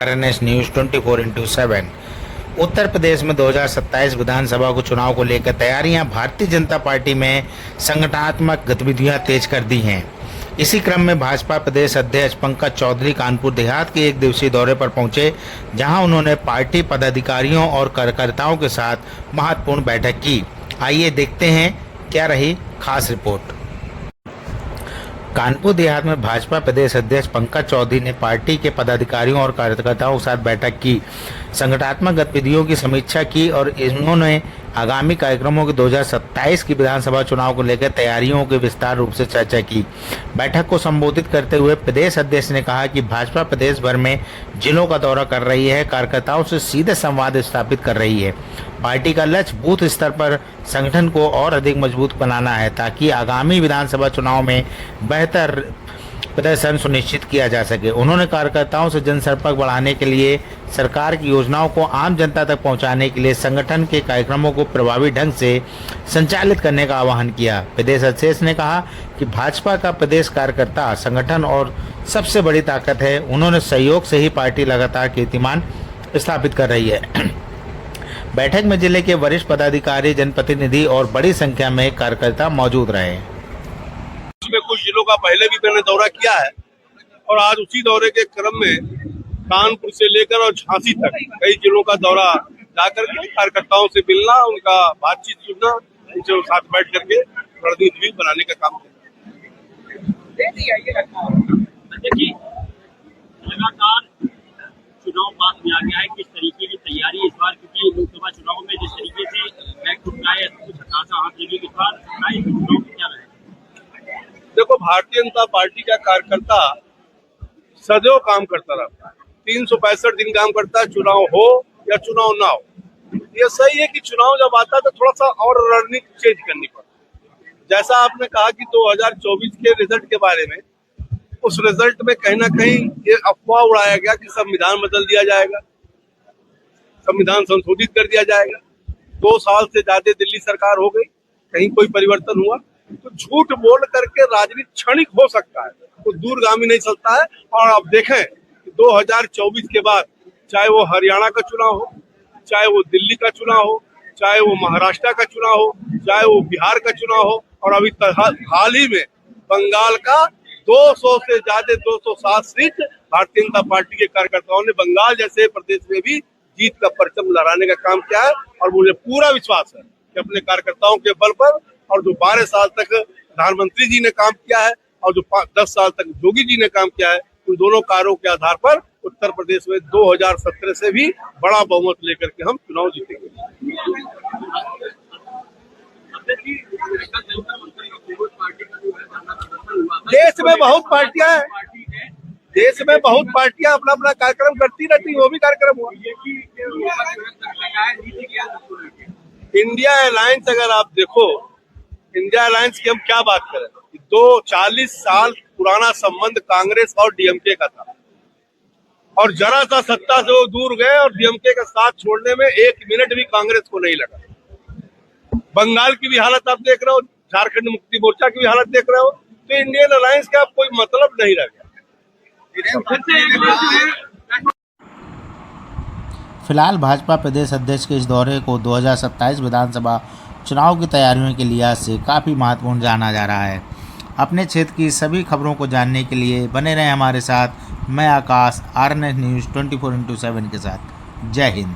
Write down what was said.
RNS news 24/7। Uttar Pradesh में 2027 विधानसभा को चुनाव को लेकर तैयारियां भारतीय जनता पार्टी में संगठनात्मक गतिविधियां तेज कर दी हैं। इसी क्रम में भाजपा प्रदेश अध्यक्ष पंकज चौधरी कानपुर देहात के एक दिवसीय दौरे पर पहुंचे, जहां उन्होंने पार्टी पदाधिकारियों और कार्यकर्ताओं के साथ महत्वपूर्ण बैठक की। आइए देखते हैं क्या रही खास रिपोर्ट। कानपुर देहात में भाजपा प्रदेश अध्यक्ष पंकज चौधरी ने पार्टी के पदाधिकारियों और कार्यकर्ताओं के साथ बैठक की, संगठनात्मक गतिविधियों की समीक्षा की और इन्होंने आगामी कार्यक्रमों के 2027 की विधानसभा चुनाव को लेकर तैयारियों की विस्तार रूप से चर्चा की। बैठक को संबोधित करते हुए प्रदेश अध्यक्ष ने कहा कि भाजपा प्रदेश भर में जिलों का दौरा कर रही है, कार्यकर्ताओं से सीधे संवाद स्थापित कर रही है। पार्टी का लक्ष्य बूथ स्तर पर संगठन को और अधिक मजबूत बनाना है, ताकि आगामी विधानसभा चुनाव में बेहतर प्रदर्शन सुनिश्चित किया जा सके। उन्होंने कार्यकर्ताओं से जनसंपर्क बढ़ाने के लिए, सरकार की योजनाओं को आम जनता तक पहुंचाने के लिए संगठन के कार्यक्रमों को प्रभावी ढंग से संचालित करने का आह्वान किया। प्रदेश अध्यक्ष ने कहा कि भाजपा का प्रदेश कार्यकर्ता संगठन और सबसे बड़ी ताकत है। उन्होंने सहयोग से ही पार्टी लगातार कीर्तिमान स्थापित कर रही है। बैठक में जिले के वरिष्ठ पदाधिकारी, जनप्रतिनिधि और बड़ी संख्या में कार्यकर्ता मौजूद रहे। में कुछ जिलों का पहले भी मैंने दौरा किया है और आज उसी दौरे के क्रम में कानपुर से लेकर और झांसी तक कई जिलों का दौरा जाकर के कार्यकर्ताओं से मिलना, उनका बातचीत सुनना, उनसे साथ बैठ करके रणनीति भी बनाने का काम किया। लगातार चुनाव पास में आ गया है, किस तरीके की तैयारी इस बार, क्योंकि लोकसभा चुनाव में जिस तरीके से बैक उठाए कुछ हताशा हाथ लगी, इस बार चुनाव क्या रहे? देखो, भारतीय जनता पार्टी का कार्यकर्ता सदैव काम करता रहता है, 365 दिन काम करता है, चुनाव हो या चुनाव ना हो। ये सही है कि चुनाव जब आता है तो थोड़ा सा और रणनीति चेंज करनी पड़ती है। जैसा आपने कहा कि 2024 के रिजल्ट के बारे में, उस रिजल्ट में कहीं ना कहीं ये अफवाह उड़ाया गया कि संविधान बदल दिया जाएगा, संविधान संशोधित कर दिया जाएगा। 2 साल से ज्यादा दिल्ली सरकार हो गई, कहीं कोई परिवर्तन हुआ? तो झूठ बोल करके राजनीति क्षणिक हो सकता है, तो दूरगामी नहीं चलता है। और अब देखें कि 2024 के बाद चाहे वो हरियाणा का चुनाव हो, चाहे वो दिल्ली का चुनाव हो, चाहे वो महाराष्ट्र का चुनाव हो, चाहे वो बिहार का चुनाव हो, और अभी हाल ही में बंगाल का 200 से ज्यादा 207 सीट भारतीय जनता पार्टी के कार्यकर्ताओं ने बंगाल जैसे प्रदेश में भी जीत का परचम लहराने का काम किया है। और मुझे पूरा विश्वास है कि अपने कार्यकर्ताओं के बल पर, और जो 12 साल तक प्रधानमंत्री जी ने काम किया है और जो 10 साल तक योगी जी ने काम किया है, उन दोनों कार्यों के आधार पर उत्तर प्रदेश में 2017 से भी बड़ा बहुमत लेकर के हम चुनाव जीतेंगे। देश में बहुत पार्टियां हैं, देश में बहुत पार्टियां अपना अपना कार्यक्रम करती रहती, वो भी कार्यक्रम हुआ। इंडिया अलायंस, अगर आप देखो, इंडिया अलायंस की हम क्या बात करें, 40 साल पुराना संबंध कांग्रेस और डीएमके का था, और जरा सा सत्ता से वो दूर गए और डीएमके का साथ छोड़ने में 1 मिनट भी कांग्रेस को नहीं लगा। बंगाल की भी हालत आप देख रहे हो, झारखंड मुक्ति मोर्चा की भी हालत देख रहे हो, तो इंडियन अलायंस का कोई मतलब नहीं रह गया। फिलहाल भाजपा प्रदेश अध्यक्ष के इस दौरे को 2027 विधानसभा चुनाव की तैयारियों के लिहाज से काफ़ी महत्वपूर्ण जाना जा रहा है। अपने क्षेत्र की सभी खबरों को जानने के लिए बने रहें हमारे साथ। मैं आकाश, RNS न्यूज 24/7 के साथ। जय हिंद।